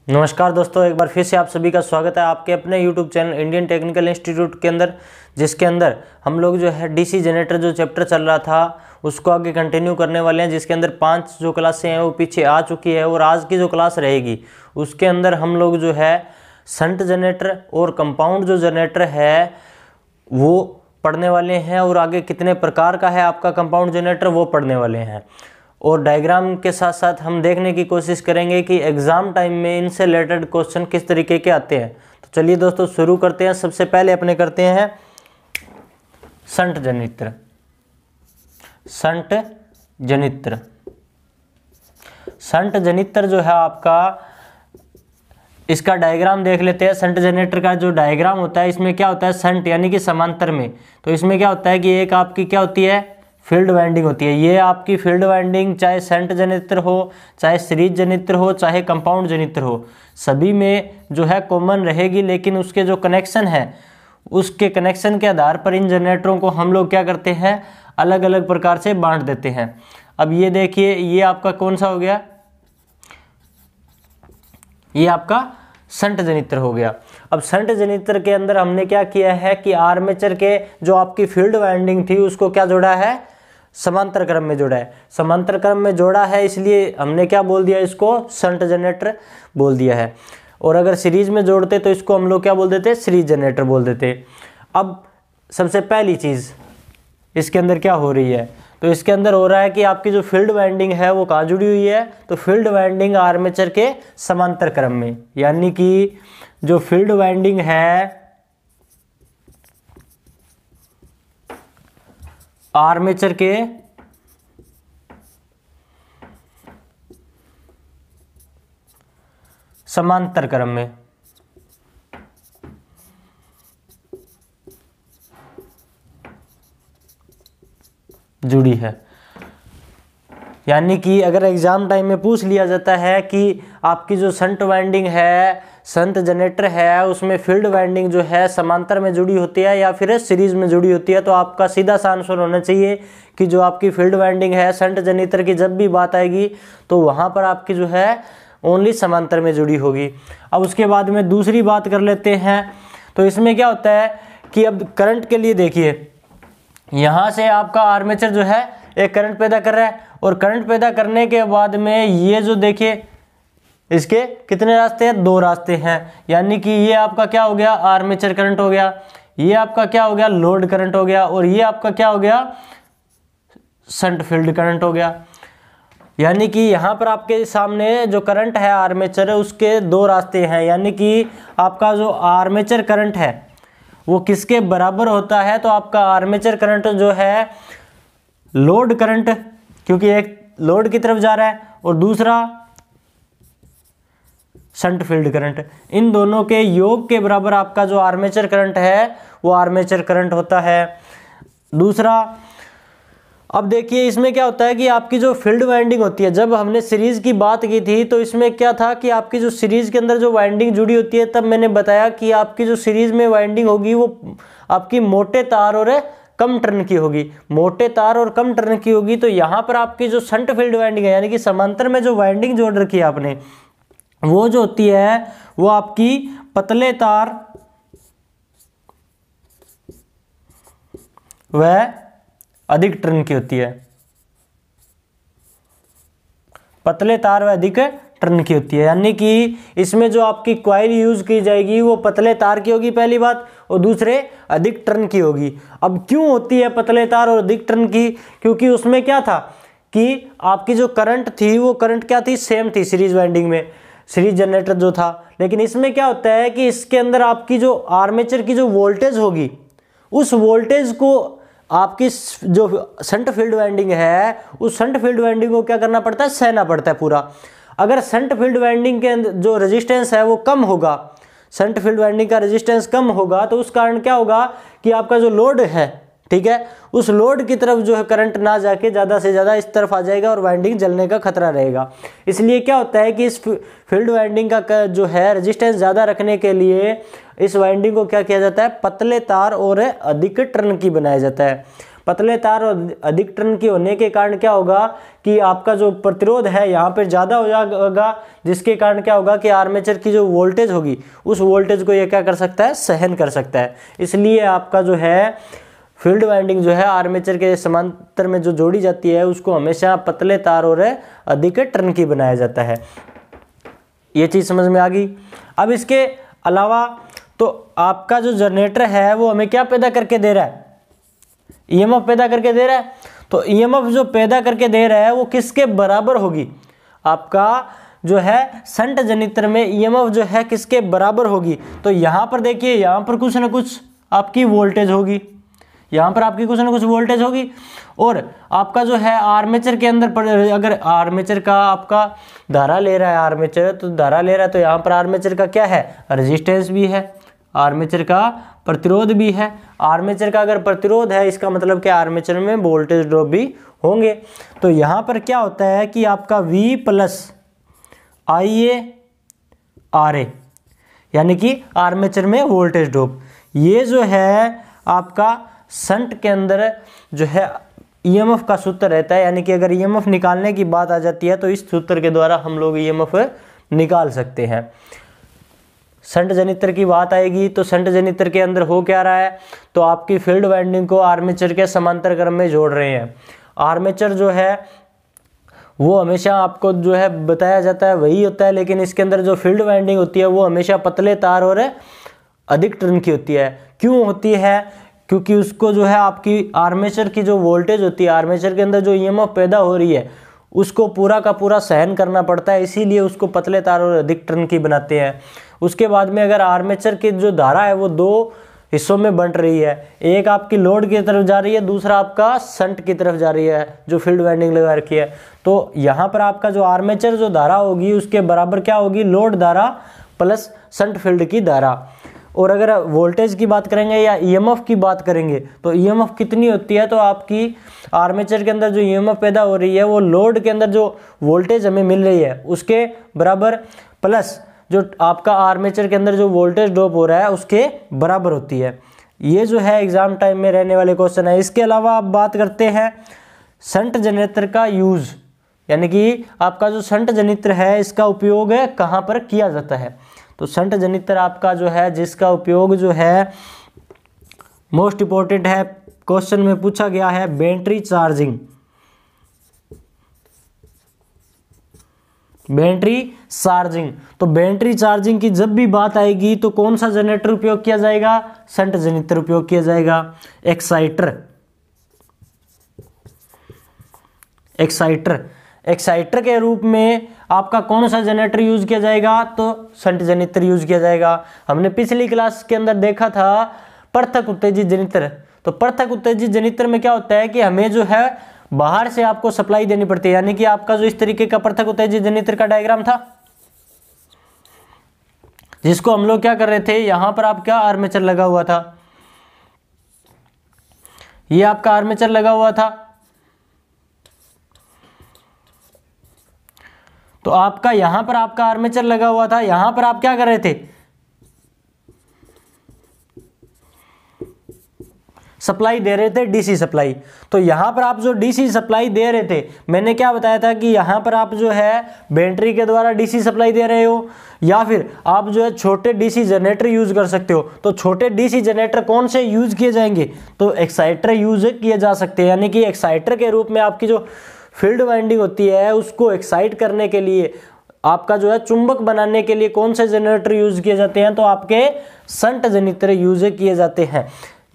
नमस्कार दोस्तों, एक बार फिर से आप सभी का स्वागत है आपके अपने YouTube channel Indian technical institute के अंदर, जिसके अंदर हम लोग जो है डीसी जनरेटर जो चैप्टर चल रहा था उसको आगे कंटिन्यू करने वाले हैं। जिसके अंदर 5 जो क्लासें हैं वो पीछे आ चुकी है और आज की जो क्लास रहेगी उसके अंदर हम लोग जो है शंट जनरेटर और कंपाउंड जो जनरेटर है वो पढ़ने वाले हैं, और आगे कितने प्रकार का है आपका कंपाउंड जनरेटर वो पढ़ने वाले हैं। और डायग्राम के साथ साथ हम देखने की कोशिश करेंगे कि एग्ज़ाम टाइम में इनसे रिलेटेड क्वेश्चन किस तरीके के आते हैं। तो चलिए दोस्तों शुरू करते हैं। सबसे पहले अपने करते हैं shunt generator. Shunt generator shunt generator जो है आपका, इसका डायग्राम देख लेते हैं। शंट जनरेटर का जो डायग्राम होता है इसमें क्या होता है, शंट यानी कि समांतर में। तो इसमें क्या होता है कि एक आपकी क्या होती है, फील्ड वाइंडिंग होती है। ये आपकी फील्ड वाइंडिंग चाहे शंट जनरेटर हो, चाहे सीरीज जनरेटर हो, चाहे कंपाउंड जनरेटर हो, सभी में जो है कॉमन रहेगी। लेकिन उसके जो कनेक्शन है उसके कनेक्शन के आधार पर इन जनरेटरों को हम लोग क्या करते हैं, अलग अलग प्रकार से बांट देते हैं। अब ये देखिए, ये आपका कौन सा हो गया, ये आपका शंट जनरेटर हो गया। अब शंट जनरेटर के अंदर हमने क्या किया है कि आर्मेचर के जो आपकी फील्ड वाइंडिंग थी उसको क्या जोड़ा है, समांतर क्रम में जोड़ा है। समांतर क्रम में जोड़ा है इसलिए हमने क्या बोल दिया, इसको शंट जनरेटर बोल दिया है। और अगर सीरीज में जोड़ते तो इसको हम लोग क्या बोल देते, सीरीज जनरेटर बोल देते। अब सबसे पहली चीज़ इसके अंदर क्या हो रही है, तो इसके अंदर हो रहा है कि आपकी जो फील्ड वाइंडिंग है वो कहाँ जुड़ी हुई है, तो फील्ड वाइंडिंग आर्मेचर के समांतर क्रम में। यानी कि जो फील्ड वाइंडिंग है आर्मेचर के समांतर क्रम में जुड़ी है। यानी कि अगर एग्जाम टाइम में पूछ लिया जाता है कि आपकी जो शंट वाइंडिंग है, शंट जनरेटर है, उसमें फील्ड वाइंडिंग जो है समांतर में जुड़ी होती है या फिर सीरीज में जुड़ी होती है, तो आपका सीधा सा आंसर होना चाहिए कि जो आपकी फील्ड वाइंडिंग है शंट जनरेटर की जब भी बात आएगी तो वहाँ पर आपकी जो है ओनली समांतर में जुड़ी होगी। अब उसके बाद में दूसरी बात कर लेते हैं। तो इसमें क्या होता है कि अब करंट के लिए देखिए, यहाँ से आपका आर्मेचर जो है एक करंट पैदा कर रहा है, और करंट पैदा करने के बाद में ये जो देखिए इसके कितने रास्ते हैं, 2 रास्ते हैं। यानी कि ये आपका क्या हो गया, आर्मेचर करंट हो गया, ये आपका क्या हो गया, लोड करंट हो गया, और ये आपका क्या हो गया, शंट फील्ड करंट हो गया। यानी कि यहाँ पर आपके सामने जो करंट है आर्मेचर, उसके 2 रास्ते हैं। यानी कि आपका जो आर्मेचर करंट है वो किसके बराबर होता है, तो आपका आर्मेचर करंट जो है लोड करंट, क्योंकि एक लोड की तरफ जा रहा है और दूसरा शंट फील्ड करंट, इन दोनों के योग के बराबर आपका जो आर्मेचर करंट है वो आर्मेचर करंट होता है। दूसरा, अब देखिए इसमें क्या होता है कि आपकी जो फील्ड वाइंडिंग होती है, जब हमने सीरीज की बात की थी तो इसमें क्या था कि आपकी जो सीरीज के अंदर जो वाइंडिंग जुड़ी होती है, तब मैंने बताया कि आपकी जो सीरीज में वाइंडिंग होगी वो आपकी मोटे तार और कम टर्न की होगी। मोटे तार और कम टर्न की होगी। तो यहाँ पर आपकी जो शंट फील्ड वाइंडिंग है, यानी कि समांतर में जो वाइंडिंग जोड़ रखी है आपने, वो जो होती है वो आपकी पतले तार वह अधिक टर्न की होती है। पतले तार व अधिक टर्न की होती है। यानी कि इसमें जो आपकी कॉइल यूज की जाएगी वो पतले तार की होगी पहली बात, और दूसरे अधिक टर्न की होगी। अब क्यों होती है पतले तार और अधिक टर्न की, क्योंकि उसमें क्या था कि आपकी जो करंट थी वो करंट क्या थी, सेम थी सीरीज वाइंडिंग में, सीरीज जनरेटर जो था। लेकिन इसमें क्या होता है कि इसके अंदर आपकी जो आर्मेचर की जो वोल्टेज होगी, उस वोल्टेज को आपकी जो शंट फील्ड वाइंडिंग है उस शंट फील्ड वाइंडिंग को क्या करना पड़ता है, सहना पड़ता है पूरा। अगर शंट फील्ड वाइंडिंग के अंदर जो रेजिस्टेंस है वो कम होगा, शंट फील्ड वाइंडिंग का रेजिस्टेंस कम होगा, तो उस कारण क्या होगा कि आपका जो लोड है, ठीक है, उस लोड की तरफ जो है करंट ना जाके ज़्यादा से ज़्यादा इस तरफ आ जाएगा और वाइंडिंग जलने का खतरा रहेगा। इसलिए क्या होता है कि इस फील्ड वाइंडिंग का जो है रेजिस्टेंस ज़्यादा रखने के लिए इस वाइंडिंग को क्या किया जाता है, पतले तार और अधिक टर्न की बनाया जाता है। पतले तार और अधिक टर्न की होने के कारण क्या होगा कि आपका जो प्रतिरोध है यहाँ पर ज़्यादा हो जाएगा, जिसके कारण क्या होगा कि आर्मेचर की जो वोल्टेज होगी उस वोल्टेज को ये क्या कर सकता है, सहन कर सकता है। इसलिए आपका जो है फील्ड वाइंडिंग जो है आर्मेचर के समांतर में जो जोड़ी जाती है उसको हमेशा पतले तार और अधिक टर्न की बनाया जाता है। ये चीज़ समझ में आ गई। अब इसके अलावा तो आपका जो जनरेटर है वो हमें क्या पैदा करके दे रहा है, ईएमएफ पैदा करके दे रहा है। तो ईएमएफ जो पैदा करके दे रहा है वो किसके बराबर होगी, आपका जो है शंट जनरेटर में ईएमएफ जो है किसके बराबर होगी। तो यहाँ पर देखिए, यहाँ पर कुछ ना कुछ आपकी वोल्टेज होगी, यहाँ पर आपकी कुछ ना कुछ वोल्टेज होगी। और आपका जो है आर्मेचर के अंदर अगर आर्मेचर का आपका धारा ले रहा है आर्मेचर, तो धारा ले रहा है तो यहाँ पर आर्मेचर का क्या है, रेजिस्टेंस भी है, आर्मेचर का प्रतिरोध भी है। आर्मेचर का अगर प्रतिरोध है इसका मतलब कि आर्मेचर में वोल्टेज ड्रॉप भी होंगे। तो यहाँ पर क्या होता है कि आपका V प्लस IA RA यानी कि आर्मेचर में वोल्टेज ड्रॉप, ये जो है आपका शंट के अंदर जो है ईएमएफ का सूत्र रहता है। यानी कि अगर ईएमएफ निकालने की बात आ जाती है तो इस सूत्र के द्वारा हम लोग ईएमएफ निकाल सकते हैं। शंट जनरेटर की बात आएगी तो शंट जनरेटर के अंदर हो क्या रहा है, तो आपकी फील्ड वाइंडिंग को आर्मेचर के समांतर क्रम में जोड़ रहे हैं। आर्मेचर जो है वो हमेशा आपको जो है बताया जाता है वही होता है, लेकिन इसके अंदर जो फील्ड वाइंडिंग होती है वो हमेशा पतले तार और अधिक टर्न की होती है। क्यों होती है, क्योंकि उसको जो है आपकी आर्मेचर की जो वोल्टेज होती है, आर्मेचर के अंदर जो ईएमएफ पैदा हो रही है उसको पूरा का पूरा सहन करना पड़ता है, इसीलिए उसको पतले तार और अधिक टर्न की बनाते हैं। उसके बाद में अगर आर्मेचर की जो धारा है वो दो हिस्सों में बंट रही है, एक आपकी लोड की तरफ जा रही है, दूसरा आपका शंट की तरफ जा रही है जो फील्ड वाइंडिंग लगा रखी है। तो यहाँ पर आपका जो आर्मेचर जो धारा होगी उसके बराबर क्या होगी, लोड धारा प्लस शंट फील्ड की धारा। और अगर वोल्टेज की बात करेंगे या ईएमएफ की बात करेंगे तो ईएमएफ कितनी होती है, तो आपकी आर्मेचर के अंदर जो ईएमएफ पैदा हो रही है वो लोड के अंदर जो वोल्टेज हमें मिल रही है उसके बराबर प्लस जो आपका आर्मेचर के अंदर जो वोल्टेज ड्रॉप हो रहा है उसके बराबर होती है। ये जो है एग्जाम टाइम में रहने वाले क्वेश्चन है। इसके अलावा आप बात करते हैं शंट जनरेटर का यूज, यानी कि आपका जो शंट जनरेटर है इसका उपयोग कहाँ पर किया जाता है। तो शंट जनरेटर आपका जो है जिसका उपयोग जो है मोस्ट इंपॉर्टेंट है, क्वेश्चन में पूछा गया है बैटरी चार्जिंग। बैटरी चार्जिंग, तो बैटरी चार्जिंग की जब भी बात आएगी तो कौन सा जनरेटर उपयोग किया जाएगा, शंट जनरेटर उपयोग किया जाएगा। एक्साइटर के रूप में आपका कौन सा जनरेटर यूज किया जाएगा, तो शंट जनरेटर यूज किया जाएगा। हमने पिछली क्लास के अंदर देखा था पृथक उत्तेजित जनरेटर। तो पृथक उत्तेजित जनरेटर में क्या होता है कि हमें जो है बाहर से आपको सप्लाई देनी पड़ती है, यानी कि आपका जो इस तरीके का पृथक उत्तेजित जनरेटर का डायग्राम था जिसको हम लोग क्या कर रहे थे, यहां पर आपका आर्मेचर लगा हुआ था, ये आपका आर्मेचर लगा हुआ था। तो आपका यहां पर आपका आर्मेचर लगा हुआ था, यहां पर आप क्या कर रहे थे, सप्लाई दे रहे थे, डीसी सप्लाई। तो यहां पर आप जो डीसी सप्लाई दे रहे थे, मैंने क्या बताया था कि यहां पर आप जो है बैटरी के द्वारा डीसी सप्लाई दे रहे हो या फिर आप जो है छोटे डीसी जनरेटर यूज कर सकते हो। तो छोटे डीसी जनरेटर कौन से यूज किए जाएंगे, तो एक्साइटर यूज किए जा सकते हैं। यानी कि एक्साइटर के रूप में आपकी जो फील्ड वाइंडिंग होती है उसको एक्साइट करने के लिए, आपका जो है चुंबक बनाने के लिए कौन से जनरेटर यूज किए जाते हैं, तो आपके शंट जनरेटर यूज किए जाते हैं।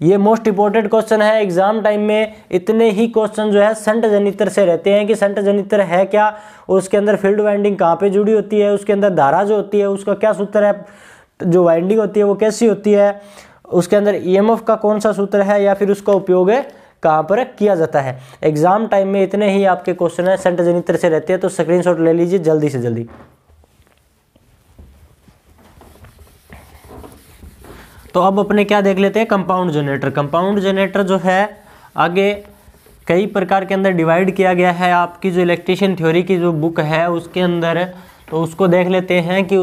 ये मोस्ट इंपॉर्टेंट क्वेश्चन है एग्जाम टाइम में। इतने ही क्वेश्चन जो है शंट जनरेटर से रहते हैं कि शंट जनरेटर है क्या, और उसके अंदर फील्ड वाइंडिंग कहाँ पे जुड़ी होती है, उसके अंदर धारा जो होती है उसका क्या सूत्र है, जो वाइंडिंग होती है वो कैसी होती है, उसके अंदर ईएमएफ का कौन सा सूत्र है, या फिर उसका उपयोग कहाँ पर किया जाता है। एग्जाम टाइम में इतने ही आपके क्वेश्चन है शंट जनरेटर से रहते हैं, तो स्क्रीनशॉट ले लीजिए जल्दी से जल्दी। तो अब अपने क्या देख लेते हैं, कंपाउंड जनरेटर। कंपाउंड जनरेटर जो है आगे कई प्रकार के अंदर डिवाइड किया गया है, आपकी जो इलेक्ट्रिशियन थ्योरी की जो बुक है उसके अंदर, तो उसको देख लेते हैं कि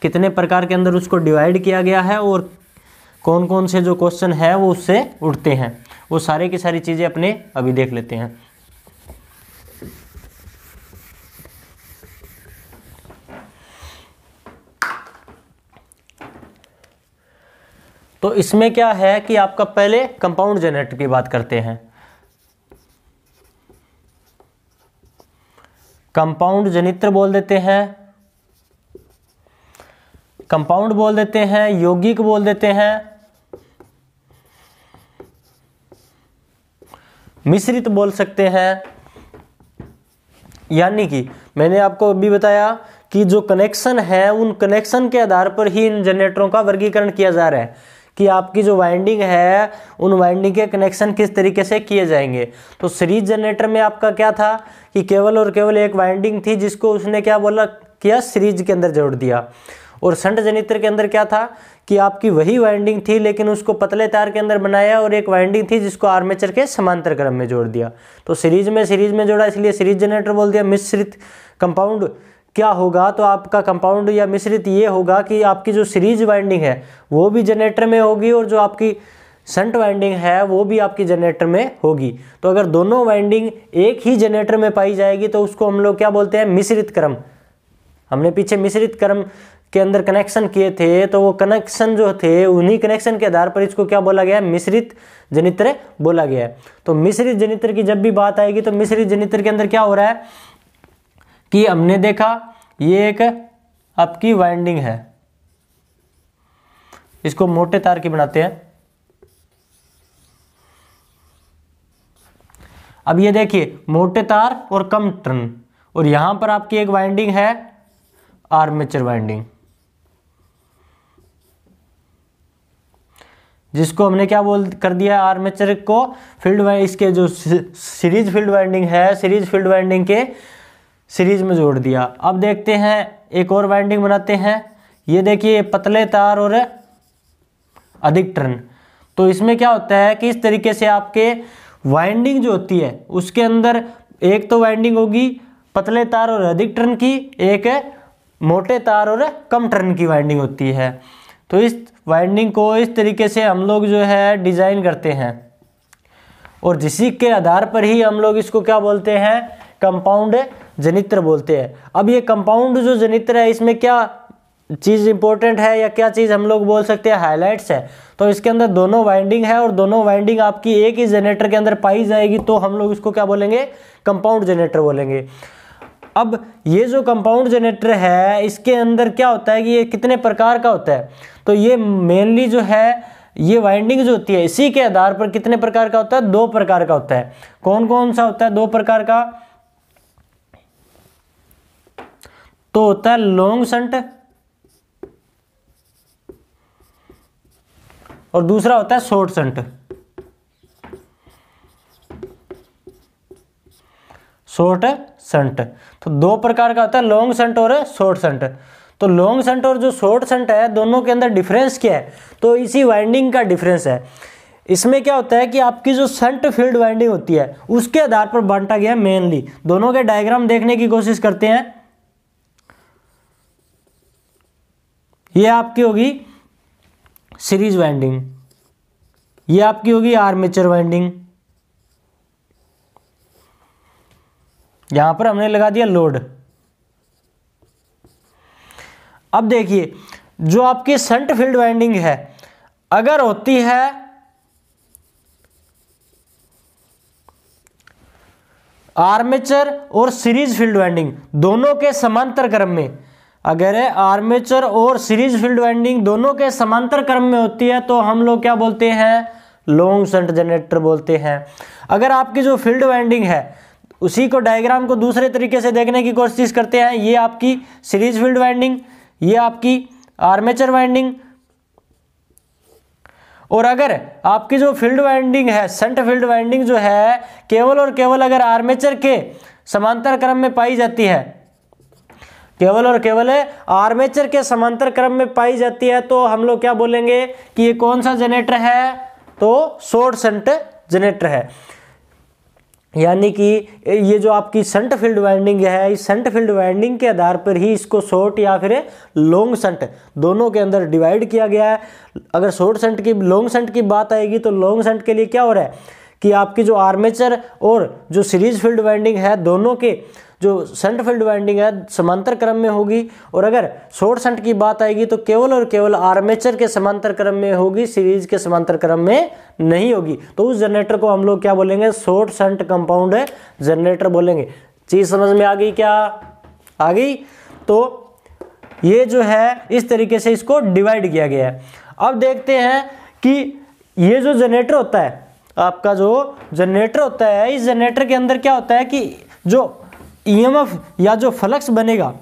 कितने प्रकार के अंदर उसको डिवाइड किया गया है और कौन कौन से जो क्वेश्चन है वो उससे उठते हैं। वो सारे की सारी चीज़ें अपने अभी देख लेते हैं। तो इसमें क्या है कि आपका पहले कंपाउंड जनरेटर की बात करते हैं। कंपाउंड जनित्र बोल देते हैं, कंपाउंड बोल देते हैं, यौगिक बोल देते हैं, मिश्रित बोल सकते हैं। यानी कि मैंने आपको अभी बताया कि जो कनेक्शन है उन कनेक्शन के आधार पर ही इन जनरेटरों का वर्गीकरण किया जा रहा है कि आपकी जो वाइंडिंग है उन वाइंडिंग के कनेक्शन किस तरीके से किए जाएंगे। तो सीरीज जनरेटर में आपका क्या था कि केवल और केवल एक वाइंडिंग थी जिसको उसने क्या बोला किया, सीरीज के अंदर जोड़ दिया। और शंट जनित्र के अंदर क्या था कि आपकी वही वाइंडिंग थी लेकिन उसको पतले तार के अंदर बनाया और एक वाइंडिंग थी जिसको आर्मेचर के समांतर क्रम में जोड़ दिया। तो सीरीज में जोड़ा, इसलिए सीरीज जनरेटर बोल दिया। मिश्रित कंपाउंड क्या होगा, तो आपका कंपाउंड या मिश्रित ये होगा कि आपकी जो सीरीज वाइंडिंग है वो भी जनरेटर में होगी और जो आपकी शंट वाइंडिंग है वो भी आपकी जनरेटर में होगी। तो अगर दोनों वाइंडिंग एक ही जनरेटर में पाई जाएगी तो उसको हम लोग क्या बोलते हैं, मिश्रित क्रम। हमने पीछे मिश्रित क्रम के अंदर कनेक्शन किए थे, तो वो कनेक्शन जो थे उन्हीं कनेक्शन के आधार पर इसको क्या बोला गया है, मिश्रित जनित्र बोला गया है। तो मिश्रित जनित्र की जब भी बात आएगी तो मिश्रित जनित्र के अंदर क्या हो रहा है कि हमने देखा ये एक आपकी वाइंडिंग है, इसको मोटे तार की बनाते हैं। अब ये देखिए मोटे तार और कम टर्न, और यहां पर आपकी एक वाइंडिंग है आर्मेचर वाइंडिंग, जिसको हमने क्या कर दिया, आर्मेचर को फील्ड इसके जो सीरीज फील्ड वाइंडिंग है, सीरीज फील्ड वाइंडिंग के सीरीज में जोड़ दिया। अब देखते हैं एक और वाइंडिंग बनाते हैं। ये देखिए पतले तार और अधिक टर्न। तो इसमें क्या होता है कि इस तरीके से आपके वाइंडिंग जो होती है उसके अंदर एक तो वाइंडिंग होगी पतले तार और अधिक टर्न की, एक मोटे तार और कम टर्न की वाइंडिंग होती है। तो इस वाइंडिंग को इस तरीके से हम लोग जो है डिजाइन करते हैं और जिसी के आधार पर ही हम लोग इसको क्या बोलते हैं, कंपाउंड जनित्र बोलते हैं। अब ये कंपाउंड जो जनित्र है इसमें क्या चीज़ इंपॉर्टेंट है या क्या चीज़ हम लोग बोल सकते हैं हाइलाइट्स है। तो इसके अंदर दोनों वाइंडिंग है और दोनों वाइंडिंग आपकी एक ही जनरेटर के अंदर पाई जाएगी, तो हम लोग इसको क्या बोलेंगे, कंपाउंड जनरेटर बोलेंगे। अब ये जो कंपाउंड जनरेटर है इसके अंदर क्या होता है कि ये कितने प्रकार का होता है, तो ये मेनली जो है ये वाइंडिंग जो होती है इसी के आधार पर कितने प्रकार का होता है, 2 प्रकार का होता है। कौन कौन सा होता है 2 प्रकार का, तो होता है लॉन्ग शंट और दूसरा होता है शॉर्ट शंट। शॉर्ट शंट तो 2 प्रकार का होता है, लॉन्ग शंट और शॉर्ट शंट। तो लॉन्ग शंट और जो शॉर्ट शंट है दोनों के अंदर डिफरेंस क्या है, तो इसी वाइंडिंग का डिफरेंस है। इसमें क्या होता है कि आपकी जो शंट फील्ड वाइंडिंग होती है उसके आधार पर बांटा गया है मेनली। दोनों के डायग्राम देखने की कोशिश करते हैं। ये आपकी होगी सीरीज वाइंडिंग, ये आपकी होगी आर्मेचर वाइंडिंग, यहां पर हमने लगा दिया लोड। अब देखिए जो आपकी शंट फील्ड वाइंडिंग है अगर होती है आर्मेचर और सीरीज फील्ड वाइंडिंग दोनों के समांतर क्रम में, अगर आर्मेचर और सीरीज फील्ड वाइंडिंग दोनों के समांतर क्रम में होती है तो हम लोग क्या बोलते हैं, लॉन्ग शंट जनरेटर बोलते हैं। अगर आपकी जो फील्ड वाइंडिंग है उसी को डायग्राम को दूसरे तरीके से देखने की कोशिश करते हैं, ये आपकी सीरीज फील्ड वाइंडिंग, ये आपकी आर्मेचर वाइंडिंग, और अगर आपकी जो फील्ड वाइंडिंग है शंट फील्ड वाइंडिंग जो है केवल और केवल अगर आर्मेचर के समांतर क्रम में पाई जाती है, केवल और केवल आर्मेचर के समांतर क्रम में पाई जाती है, तो हम लोग क्या बोलेंगे कि ये कौन सा जनरेटर है, तो शॉर्ट शंट जनरेटर है। यानी कि ये जो आपकी शंट फील्ड वाइंडिंग है इस शंट फील्ड वाइंडिंग के आधार पर ही इसको शॉर्ट या फिर लॉन्ग शंट दोनों के अंदर डिवाइड किया गया है। अगर शॉर्ट शंट की लॉन्ग शंट की बात आएगी तो लॉन्ग शंट के लिए क्या हो रहा है कि आपकी जो आर्मेचर और जो सीरीज फील्ड वाइंडिंग है दोनों के जो शंट फील्ड वाइंडिंग है समांतर क्रम में होगी, और अगर शॉर्ट शंट की बात आएगी तो केवल और केवल आर्मेचर के समांतर क्रम में होगी, सीरीज के समांतर क्रम में नहीं होगी। तो उस जनरेटर को हम लोग क्या बोलेंगे, शॉर्ट शंट कंपाउंड जनरेटर बोलेंगे। चीज समझ में आ गई क्या? आ गई। तो ये जो है इस तरीके से इसको डिवाइड किया गया है। अब देखते हैं कि ये जो जनरेटर होता है, आपका जो जनरेटर होता है, इस जनरेटर के अंदर क्या होता है कि जो ईएमएफ या जो फ्लक्स बनेगा,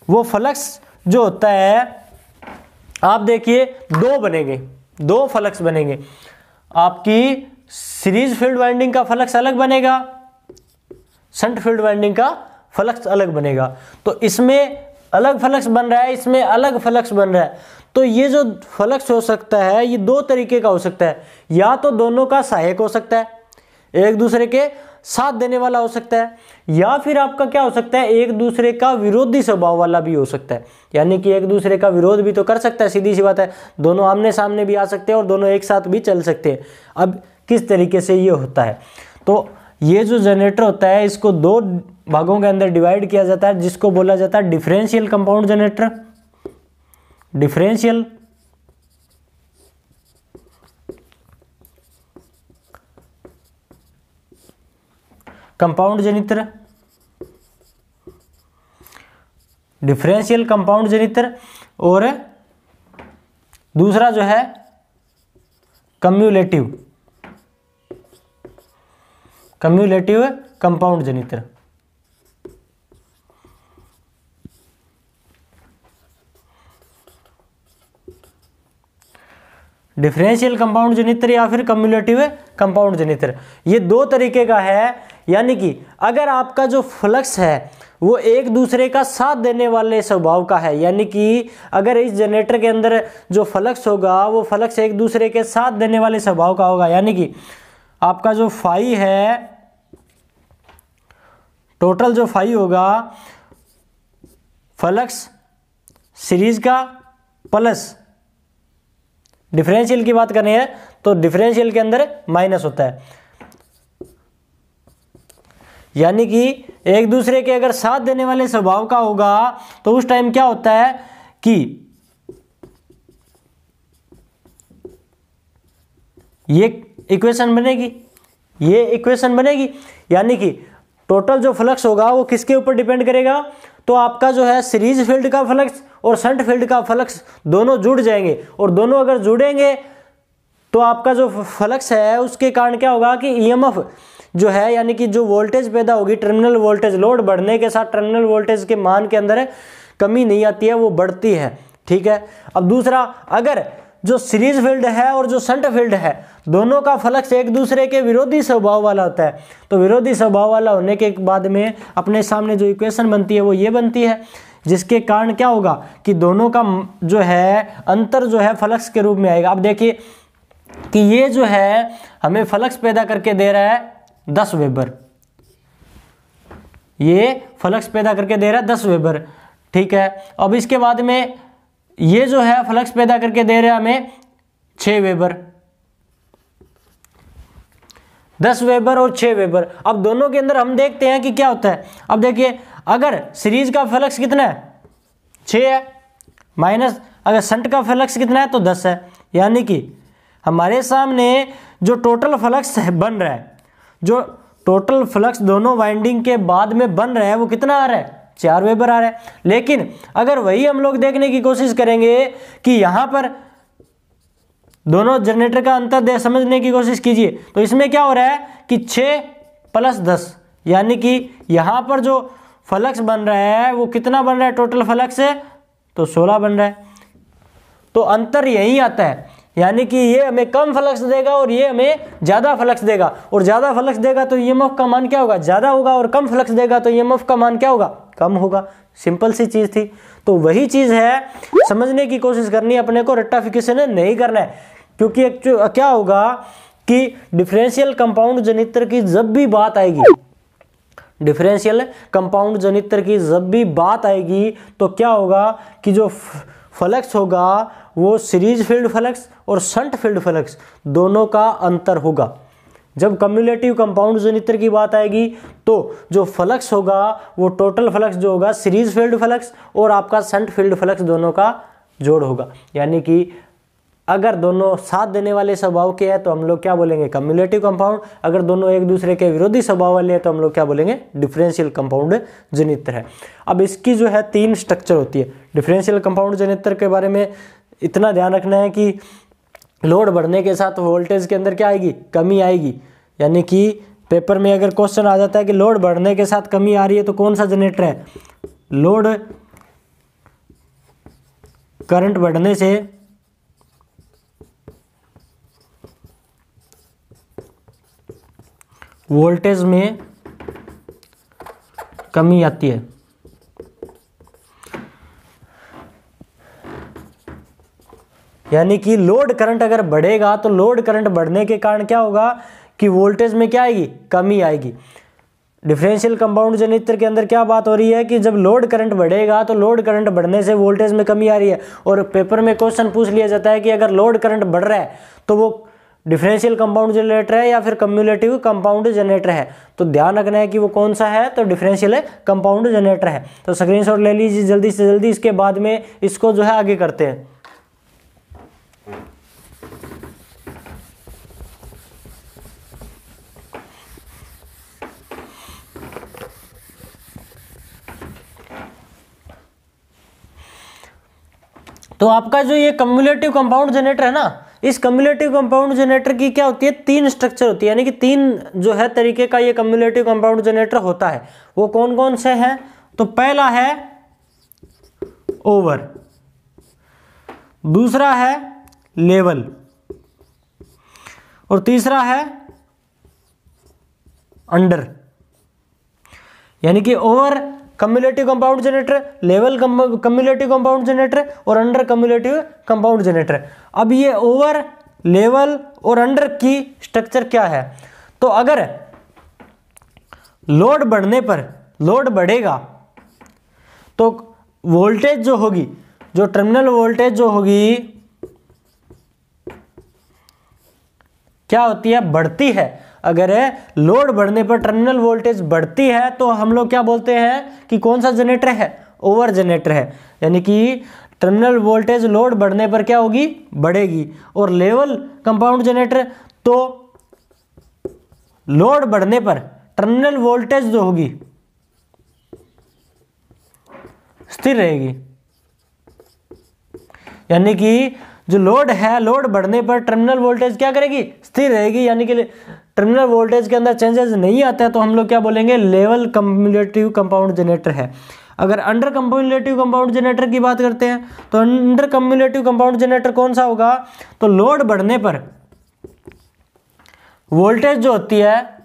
वो फ्लक्स जो होता है, आप देखिए दो फ्लक्स बनेंगे। आपकी सीरीज फील्ड वाइंडिंग का फ्लक्स अलग बनेगा, शंट फील्ड वाइंडिंग का फ्लक्स अलग बनेगा। तो इसमें अलग फ्लक्स बन रहा है, इसमें अलग फ्लक्स बन रहा है। तो ये जो फ्लक्स हो सकता है ये दो तरीके का हो सकता है, या तो दोनों का सहायक हो सकता है, एक दूसरे के साथ देने वाला हो सकता है, या फिर आपका क्या हो सकता है, एक दूसरे का विरोधी स्वभाव वाला भी हो सकता है। यानी कि एक दूसरे का विरोध भी तो कर सकता है, सीधी सी बात है, दोनों आमने सामने भी आ सकते हैं और दोनों एक साथ भी चल सकते हैं। अब किस तरीके से ये होता है, तो ये जो जनरेटर होता है इसको दो भागों के अंदर डिवाइड किया जाता है, जिसको बोला जाता है differential compound generator, differential compound generator, differential compound generator, और दूसरा जो है cumulative compound generator. Differential compound generator या फिर कम्युलेटिव कंपाउंड जनरेटर, ये दो तरीके का है। यानी कि अगर आपका जो फ्लक्स है वो एक दूसरे का साथ देने वाले स्वभाव का है, यानी कि अगर इस जनरेटर के अंदर जो फ्लक्स होगा वो फ्लक्स एक दूसरे के साथ देने वाले स्वभाव का होगा, यानी कि आपका जो फाई है, टोटल जो फाई होगा फ्लक्स सीरीज का प्लस डिफरेंशियल की बात करनी है तो डिफरेंशियल के अंदर माइनस होता है। यानी कि एक दूसरे के अगर साथ देने वाले स्वभाव का होगा तो उस टाइम क्या होता है कि ये इक्वेशन बनेगी, यानी कि टोटल जो फ्लक्स होगा वो किसके ऊपर डिपेंड करेगा, तो आपका जो है सीरीज फील्ड का फ्लक्स और शंट फील्ड का फ्लक्स दोनों जुड़ जाएंगे, और दोनों अगर जुड़ेंगे तो आपका जो फ्लक्स है उसके कारण क्या होगा कि ईएमएफ जो है, यानी कि जो वोल्टेज पैदा होगी, टर्मिनल वोल्टेज, लोड बढ़ने के साथ टर्मिनल वोल्टेज के मान के अंदर कमी नहीं आती है, वो बढ़ती है। ठीक है। अब दूसरा, अगर जो सीरीज फील्ड है और जो शंट फील्ड है दोनों का फ्लक्स एक दूसरे के विरोधी स्वभाव वाला होता है, तो विरोधी स्वभाव वाला होने के बाद में अपने सामने जो इक्वेशन बनती है वो ये बनती है, जिसके कारण क्या होगा कि दोनों का जो है अंतर जो है फ्लक्स के रूप में आएगा। अब देखिए कि ये जो है हमें फ्लक्स पैदा करके दे रहा है 10 वेबर, ये फ्लक्स पैदा करके दे रहा है 10 वेबर। ठीक है। अब इसके बाद में ये जो है फ्लक्स पैदा करके दे रहा है हमें 6 वेबर, 10 वेबर और 6 वेबर। अब दोनों के अंदर हम देखते हैं कि क्या होता है। अब देखिए अगर सीरीज का फ्लक्स कितना है 6 है, माइनस अगर शंट का फ्लक्स कितना है तो 10 है, यानी कि हमारे सामने जो टोटल फ्लक्स बन रहा है, जो टोटल फ्लक्स दोनों वाइंडिंग के बाद में बन रहा है वो कितना आ रहा है 4 वेबर आ रहा है। लेकिन अगर वही हम लोग देखने की कोशिश करेंगे कि यहाँ पर दोनों जनरेटर का अंतर समझने की कोशिश कीजिए, तो इसमें क्या हो रहा है कि 6 + 10, यानी कि यहाँ पर जो फ्लक्स बन रहा है वो कितना बन रहा है, टोटल फ्लक्स है तो 16 बन रहा है। तो अंतर यही आता है, यानी कि ये हमें कम फ्लक्स देगा और ये हमें ज़्यादा फ्लक्स देगा, और ज़्यादा फ्लक्स देगा तो ईएमएफ का मान क्या होगा, ज़्यादा होगा, और कम फ्लक्स देगा तो ईएमएफ का मान क्या होगा, कम होगा। सिंपल सी चीज़ थी। तो वही चीज़ है, समझने की कोशिश करनी है अपने को, रट्टाफिकेशन नहीं करना है। क्योंकि क्या होगा कि डिफरेंशियल कंपाउंड जनरेटर की जब भी बात आएगी, डिफरेंशियल कंपाउंड जनरेटर की जब भी बात आएगी तो क्या होगा कि जो फ्लक्स होगा वो सीरीज फील्ड फ्लक्स और शंट फील्ड फ्लक्स दोनों का अंतर होगा। जब कम्युलेटिव कंपाउंड जनित्र की बात आएगी तो जो फ्लक्स होगा वो टोटल फ्लक्स जो होगा सीरीज फील्ड फ्लक्स और आपका शंट फील्ड फ्लक्स दोनों का जोड़ होगा। यानी कि अगर दोनों साथ देने वाले स्वभाव के हैं तो हम लोग क्या बोलेंगे, कम्युलेटिव कंपाउंड। अगर दोनों एक दूसरे के विरोधी स्वभाव वाले हैं तो हम लोग क्या बोलेंगे, डिफरेंशियल कंपाउंड जनित्र है। अब इसकी जो है 3 स्ट्रक्चर होती है। डिफरेंशियल कंपाउंड जनित्र के बारे में इतना ध्यान रखना है कि लोड बढ़ने के साथ वोल्टेज के अंदर क्या आएगी, कमी आएगी। यानी कि पेपर में अगर क्वेश्चन आ जाता है कि लोड बढ़ने के साथ कमी आ रही है तो कौन सा जनरेटर है, लोड करंट बढ़ने से वोल्टेज में कमी आती है। यानी कि लोड करंट अगर बढ़ेगा तो लोड करंट बढ़ने के कारण क्या होगा कि वोल्टेज में क्या आएगी, कमी आएगी। डिफरेंशियल कंपाउंड जनित्र के अंदर क्या बात हो रही है कि जब लोड करंट बढ़ेगा तो लोड करंट बढ़ने से वोल्टेज में कमी आ रही है। और पेपर में क्वेश्चन पूछ लिया जाता है कि अगर लोड करंट बढ़ रहा है तो वो डिफरेंशियल कंपाउंड जनरेटर है या फिर कम्युलेटिव कंपाउंड जनरेटर है। तो ध्यान रखना है कि वो कौन सा है, तो डिफरेंशियल कंपाउंड जनरेटर है। तो स्क्रीनशॉट ले लीजिए जल्दी से जल्दी, इसके बाद में इसको जो है आगे करते हैं। तो आपका जो ये कम्युलेटिव कंपाउंड जनरेटर है ना, इस कम्युलेटिव कंपाउंड जनरेटर की क्या होती है, 3 स्ट्रक्चर होती है। यानी कि 3 जो है तरीके का ये कम्युलेटिव कंपाउंड जनरेटर होता है। वो कौन कौन से हैं, तो पहला है ओवर, दूसरा है लेवल और तीसरा है अंडर। यानी कि over cumulative compound generator, level cumulative compound generator और अंडर कम्युलेटिव कंपाउंड जनरेटर। अब ये ओवर, लेवल और अंडर की स्ट्रक्चर क्या है, तो अगर लोड बढ़ने पर, लोड बढ़ेगा तो वोल्टेज जो होगी, जो टर्मिनल वोल्टेज जो होगी क्या होती है, बढ़ती है। अगर लोड बढ़ने पर टर्मिनल वोल्टेज बढ़ती है तो हम लोग क्या बोलते हैं कि कौन सा जनरेटर है, ओवर जनरेटर है। यानी कि टर्मिनल वोल्टेज लोड बढ़ने पर क्या होगी, बढ़ेगी। और लेवल कंपाउंड जनरेटर, तो लोड बढ़ने पर टर्मिनल वोल्टेज जो होगी स्थिर रहेगी। यानी कि जो लोड है, लोड बढ़ने पर टर्मिनल वोल्टेज क्या करेगी, स्थिर रहेगी। यानी कि टर्मिनल वोल्टेज के अंदर चेंजेस नहीं आता है तो हम लोग क्या बोलेंगे, लेवल कम्युलेटिव कंपाउंड जनरेटर है। अगर अंडर कम्युलेटिव कंपाउंड जनरेटर की बात करते हैं तो अंडर कम्युलेटिव कंपाउंड जनरेटर कौन सा होगा, तो लोड बढ़ने पर वोल्टेज जो होती है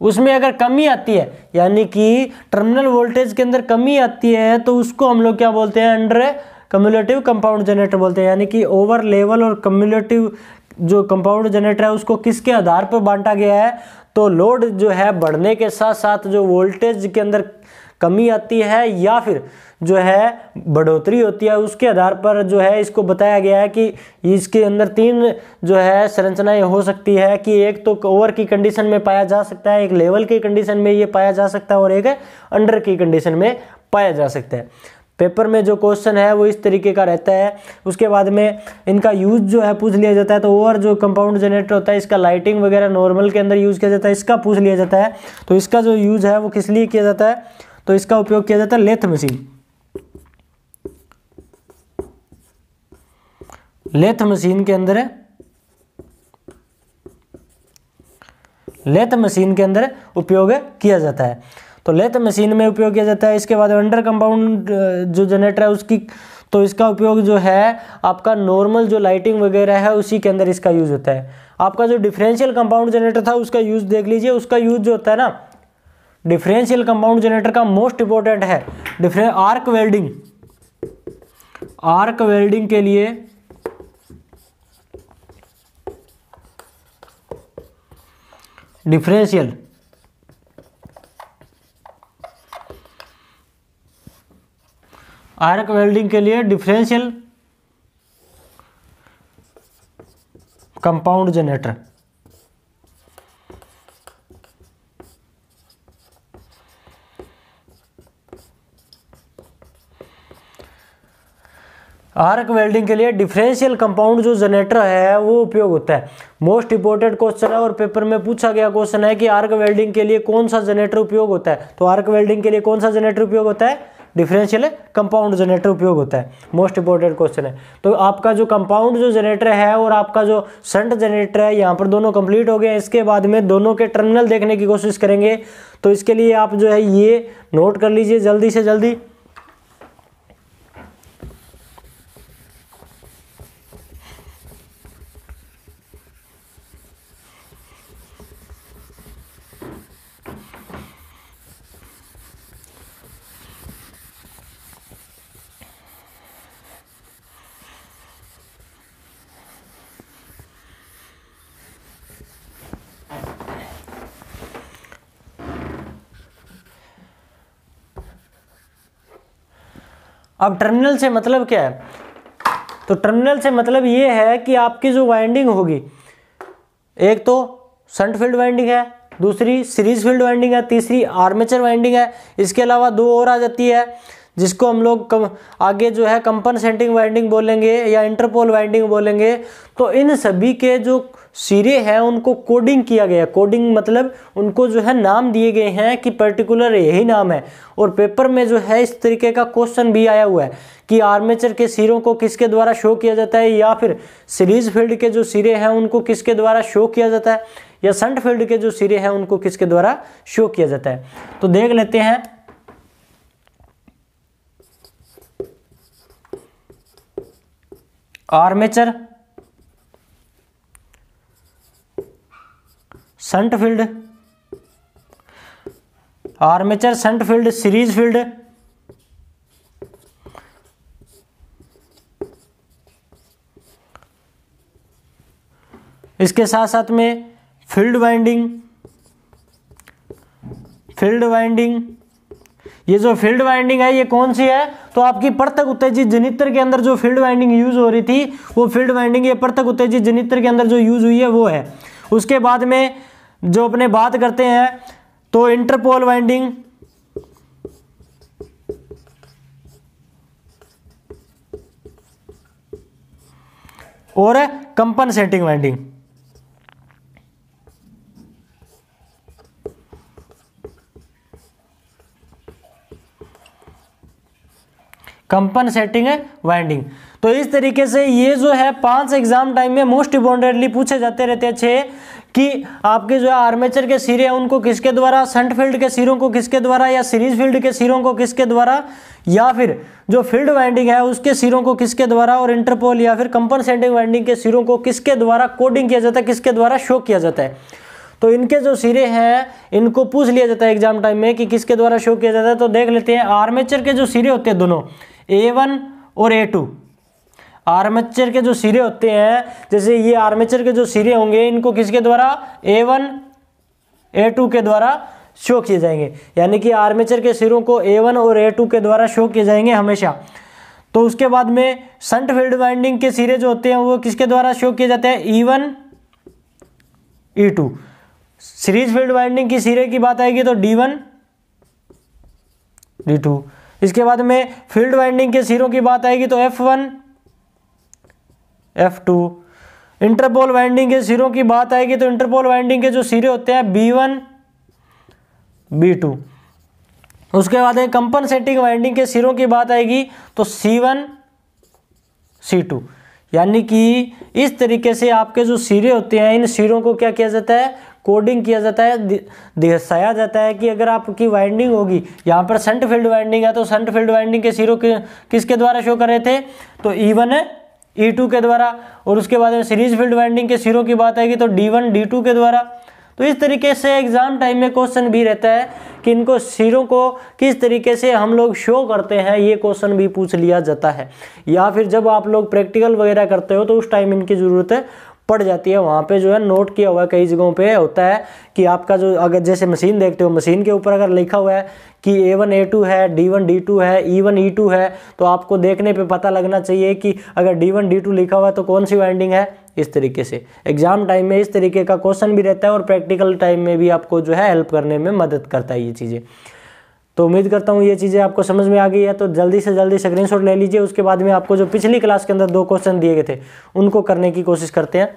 उसमें अगर कमी आती है, यानी कि टर्मिनल वोल्टेज के अंदर कमी आती है तो उसको हम लोग क्या बोलते हैं, अंडर कम्युलेटिव कंपाउंड जनरेटर बोलते हैं। यानी कि ओवर, लेवल और कम्युलेटिव जो कंपाउंड जनरेटर है उसको किसके आधार पर बांटा गया है, तो लोड जो है बढ़ने के साथ साथ जो वोल्टेज के अंदर कमी आती है या फिर जो है बढ़ोतरी होती है उसके आधार पर जो है इसको बताया गया है कि इसके अंदर 3 जो है संरचनाएं हो सकती है कि एक तो ओवर की कंडीशन में पाया जा सकता है, एक लेवल की कंडीशन में ये पाया जा सकता है और एक अंडर की कंडीशन में पाया जा सकता है। पेपर में जो क्वेश्चन है वो इस तरीके का रहता है। उसके बाद में इनका यूज जो है पूछ लिया जाता है। तो ओवर जो कंपाउंड जनरेटर होता है इसका लाइटिंग वगैरह नॉर्मल के अंदर यूज किया जाता है, इसका पूछ लिया जाता है। तो इसका जो यूज है वो किस लिए किया जाता है, तो इसका उपयोग किया जाता है लेथ मशीन। लेथ मशीन के अंदर, लेथ मशीन के अंदर उपयोग किया जाता है। तो लेथ मशीन में उपयोग किया जाता है। इसके बाद अंडर कंपाउंड जो जनरेटर है उसकी, तो इसका उपयोग जो है आपका नॉर्मल जो लाइटिंग वगैरह है उसी के अंदर इसका यूज होता है। आपका जो डिफरेंशियल कंपाउंड जनरेटर था उसका यूज देख लीजिए। उसका यूज जो होता है ना, डिफरेंशियल कंपाउंड जनरेटर का मोस्ट इंपॉर्टेंट है आर्क वेल्डिंग। आर्क वेल्डिंग के लिए डिफरेंशियल आर्क वेल्डिंग के लिए differential compound generator. Arc welding के लिए डिफरेंशियल कंपाउंड जो जनरेटर है वो उपयोग होता है। मोस्ट इंपोर्टेंट क्वेश्चन है और पेपर में पूछा गया क्वेश्चन है कि आर्क वेल्डिंग के लिए कौन सा जनरेटर उपयोग होता है। तो आर्क वेल्डिंग के लिए कौन सा जनरेटर उपयोग होता है? डिफरेंशियल कंपाउंड जनरेटर उपयोग होता है। मोस्ट इंपोर्टेंट क्वेश्चन है। तो आपका जो कंपाउंड जो जनरेटर है और आपका जो शंट जनरेटर है, यहाँ पर दोनों कंप्लीट हो गए। इसके बाद में दोनों के टर्मिनल देखने की कोशिश करेंगे। तो इसके लिए आप जो है ये नोट कर लीजिए जल्दी से जल्दी। अब टर्मिनल से मतलब क्या है? तो टर्मिनल से मतलब ये है कि आपकी जो वाइंडिंग होगी, एक तो शंट फील्ड वाइंडिंग है, दूसरी सीरीज फील्ड वाइंडिंग है, तीसरी आर्मेचर वाइंडिंग है। इसके अलावा दो और आ जाती है जिसको हम लोग आगे जो है कंपनसेटिंग वाइंडिंग बोलेंगे या इंटरपोल वाइंडिंग बोलेंगे। तो इन सभी के जो सिरे हैं उनको कोडिंग किया गया। कोडिंग मतलब उनको जो है नाम दिए गए हैं कि पर्टिकुलर यही नाम है। और पेपर में जो है इस तरीके का क्वेश्चन भी आया हुआ है कि आर्मेचर के सिरों को किसके द्वारा शो किया जाता है, या फिर सीरीज फील्ड के जो सिरे हैं उनको किसके द्वारा शो किया जाता है, या शंट फील्ड के जो सिरे हैं उनको किसके द्वारा शो किया जाता है। तो देख लेते हैं। Armature, shunt field, armature, shunt field, series field, इसके साथ साथ में फील्ड वाइंडिंग। फील्ड वाइंडिंग, ये जो फील्ड वाइंडिंग है ये कौन सी है? तो आपकी परतक उत्तेजित जनित्र के अंदर जो फील्ड वाइंडिंग यूज हो रही थी वो फील्ड वाइंडिंग ये परतक उत्तेजित जनित्र के अंदर जो यूज हुई है वो है। उसके बाद में जो अपने बात करते हैं तो इंटरपोल वाइंडिंग और कंपनसेटिंग वाइंडिंग। Compensating winding. तो इस तरीके से ये जो है 5 एग्जाम टाइम में मोस्ट इंपॉर्टेंटली पूछे जाते रहते हैं 6 कि आपके जो है आर्मेचर के सिरे हैं उनको किसके द्वारा, शंट फील्ड के सिरों को किसके द्वारा, या सीरीज फील्ड के सिरों को किसके द्वारा, या फिर जो फील्ड वाइंडिंग है उसके सिरों को किसके द्वारा, और इंटरपोल या फिर कंपनसेटिंग वाइंडिंग के सिरों को किसके द्वारा कोडिंग किया जाता है, किसके द्वारा शो किया जाता है। तो इनके जो सिरे हैं इनको पूछ लिया जाता है एग्जाम टाइम में कि किसके द्वारा शो किया जाता है। तो देख लेते हैं। आर्मेचर के जो सिरे होते हैं दोनों A1 और A2, आर्मेचर के जो सिरे होते हैं, जैसे ये आर्मेचर के जो सिरे होंगे इनको किसके द्वारा, A1 A2 के द्वारा शो किए जाएंगे। यानी कि आर्मेचर के सिरों को A1 और A2 के द्वारा शो किए जाएंगे हमेशा। तो उसके बाद में शंट फील्ड वाइंडिंग के सिरे जो होते हैं वो किसके द्वारा शो किए जाते हैं, E1 E2। Series field winding की सिरे की बात आएगी तो D1 D2। इसके बाद में फील्ड वाइंडिंग के सिरों की बात आएगी तो F1 F2। इंटरपोल वाइंडिंग के सिरों की बात आएगी तो इंटरपोल वाइंडिंग के जो सिरे होते हैं B1 B2। उसके बाद कंपनसेटिंग वाइंडिंग के सिरों की बात आएगी तो C1 C2। यानी कि इस तरीके से आपके जो सिरे होते हैं इन सिरों को क्या किया जाता है, कोडिंग किया जाता है, दर्शाया जाता है कि अगर आपकी वाइंडिंग होगी, यहाँ पर शंट फील्ड वाइंडिंग है तो शंट फील्ड वाइंडिंग के सिरों किसके द्वारा शो कर रहे थे, तो E1 E2 के द्वारा। और उसके बाद में सीरीज फील्ड वाइंडिंग के सिरों की बात आएगी तो D1 D2 के द्वारा। तो इस तरीके से एग्जाम टाइम में क्वेश्चन भी रहता है कि इनको सिरों को किस तरीके से हम लोग शो करते हैं, ये क्वेश्चन भी पूछ लिया जाता है। या फिर जब आप लोग प्रैक्टिकल वगैरह करते हो तो उस टाइम इनकी ज़रूरत पड़ जाती है। वहाँ पे जो है नोट किया हुआ है, कई जगहों पे होता है कि आपका जो, अगर जैसे मशीन देखते हो, मशीन के ऊपर अगर लिखा हुआ है कि A1 A2 है, D1 D2 है, E1 E2 है, तो आपको देखने पे पता लगना चाहिए कि अगर D1 D2 लिखा हुआ है तो कौन सी वाइंडिंग है। इस तरीके से एग्जाम टाइम में इस तरीके का क्वेश्चन भी रहता है और प्रैक्टिकल टाइम में भी आपको जो है हेल्प करने में मदद करता है ये चीज़ें। तो उम्मीद करता हूँ ये चीज़ें आपको समझ में आ गई है। तो जल्दी से जल्दी स्क्रीनशॉट ले लीजिए। उसके बाद में आपको जो पिछली क्लास के अंदर 2 क्वेश्चन दिए गए थे उनको करने की कोशिश करते हैं।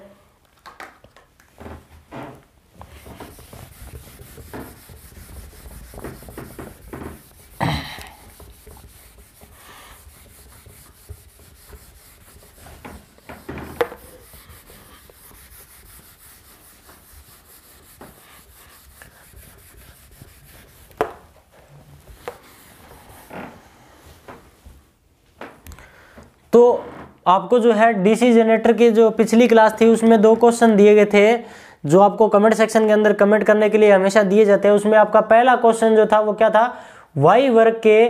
तो आपको जो है डीसी जनरेटर की जो पिछली क्लास थी उसमें 2 क्वेश्चन दिए गए थे जो आपको कमेंट सेक्शन के अंदर कमेंट करने के लिए हमेशा दिए जाते हैं। उसमें आपका पहला क्वेश्चन जो था वो क्या था, वायु वर्ग के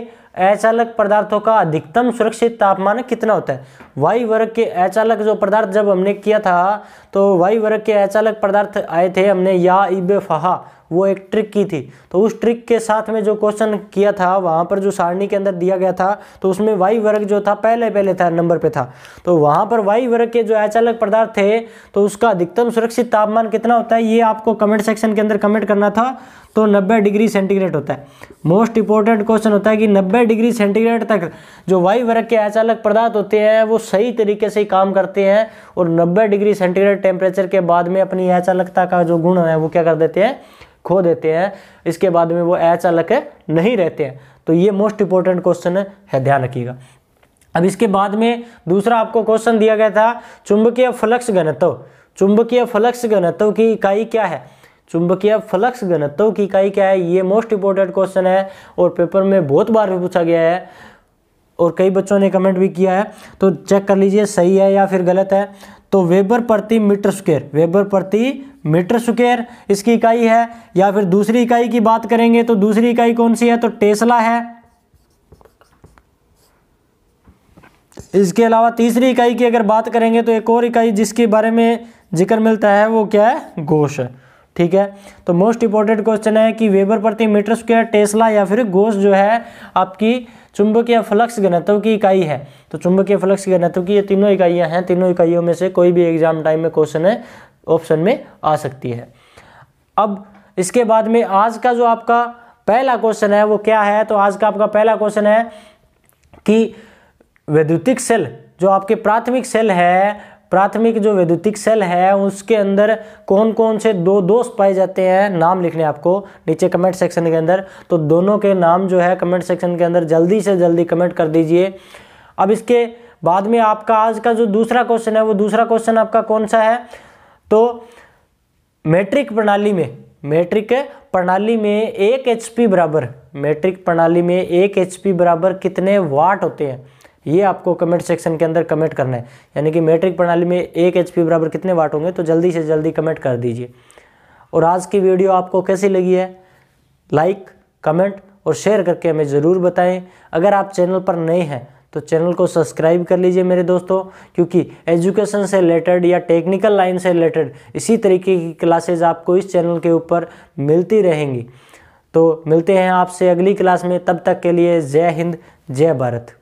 अचालक पदार्थों का अधिकतम सुरक्षित तापमान कितना होता है। वायु वर्ग के अचालक जो पदार्थ जब हमने किया था तो वायु वर्ग के अचालक पदार्थ आए थे हमने या इबे फहा, वो एक ट्रिक की थी। तो उस ट्रिक के साथ में जो क्वेश्चन किया था वहाँ पर जो सारणी के अंदर दिया गया था तो उसमें वायु वर्ग जो था पहले था नंबर पे था। तो वहाँ पर वायु वर्ग के जो अचालक पदार्थ थे तो उसका अधिकतम सुरक्षित तापमान कितना होता है ये आपको कमेंट सेक्शन के अंदर कमेंट करना था। तो 90 डिग्री सेंटीग्रेड होता है। मोस्ट इंपॉर्टेंट क्वेश्चन होता है कि 90 डिग्री सेंटीग्रेड तक जो वायु वर्ग के अचालक पदार्थ होते हैं वो सही तरीके से काम करते हैं और 90 डिग्री सेंटीग्रेड टेम्परेचर के बाद में अपनी अचालकता का जो गुण है वो क्या कर देते हैं, खो देते हैं। इसके बाद में वो अचालक नहीं रहते हैं। तो ये मोस्ट इंपॉर्टेंट क्वेश्चन है, ध्यान रखिएगा। अब इसके बाद में दूसरा आपको क्वेश्चन दिया गया था चुंबकीय फ्लक्स घनत्व। चुंबकीय फ्लक्स घनत्व की इकाई क्या है, चुंबकीय फ्लक्स घनत्व की इकाई क्या है, ये मोस्ट इंपॉर्टेंट क्वेश्चन है और पेपर में बहुत बार भी पूछा गया है और कई बच्चों ने कमेंट भी किया है। तो चेक कर लीजिए सही है या फिर गलत है। तो वेबर प्रति मीटर स्क्वायर, वेबर प्रति मीटर स्क्वायर इसकी इकाई है। या फिर दूसरी इकाई की बात करेंगे तो दूसरी इकाई कौन सी है, तो टेस्ला है। इसके अलावा तीसरी इकाई की अगर बात करेंगे तो एक और इकाई जिसके बारे में जिक्र मिलता है वो क्या है, गोश है। ठीक है, तो मोस्ट इंपॉर्टेंट क्वेश्चन है कि वेबर प्रति मीटर स्क्वायर, टेस्ला या फिर गोश जो है आपकी चुंबकीय फ्लक्स घनत्व की इकाई है। तो चुंबकीय फ्लक्स घनत्व की ये तीनों इकाइयां हैं। तीनों इकाइयों में से कोई भी एग्जाम टाइम में क्वेश्चन है ऑप्शन में आ सकती है। अब इसके बाद में आज का जो आपका पहला क्वेश्चन है वो क्या है, तो आज का आपका पहला क्वेश्चन है कि वैद्युतिक सेल जो आपके प्राथमिक सेल है, प्राथमिक जो वैद्युतिक सेल है उसके अंदर कौन कौन से 2 दोष पाए जाते हैं, नाम लिखने आपको नीचे कमेंट सेक्शन के अंदर। तो दोनों के नाम जो है कमेंट सेक्शन के अंदर जल्दी से जल्दी कमेंट कर दीजिए। अब इसके बाद में आपका आज का जो दूसरा क्वेश्चन है वो दूसरा क्वेश्चन आपका कौन सा है, तो मीट्रिक प्रणाली में, मीट्रिक प्रणाली में 1 HP बराबर, मीट्रिक प्रणाली में 1 HP बराबर कितने वाट होते हैं, ये आपको कमेंट सेक्शन के अंदर कमेंट करना है। यानी कि मीट्रिक प्रणाली में 1 HP बराबर कितने वाट होंगे, तो जल्दी से जल्दी कमेंट कर दीजिए। और आज की वीडियो आपको कैसी लगी है, लाइक, कमेंट और शेयर करके हमें ज़रूर बताएं। अगर आप चैनल पर नए हैं तो चैनल को सब्सक्राइब कर लीजिए मेरे दोस्तों, क्योंकि एजुकेशन से रिलेटेड या टेक्निकल लाइन से रिलेटेड इसी तरीके की क्लासेज आपको इस चैनल के ऊपर मिलती रहेंगी। तो मिलते हैं आपसे अगली क्लास में, तब तक के लिए जय हिंद, जय भारत।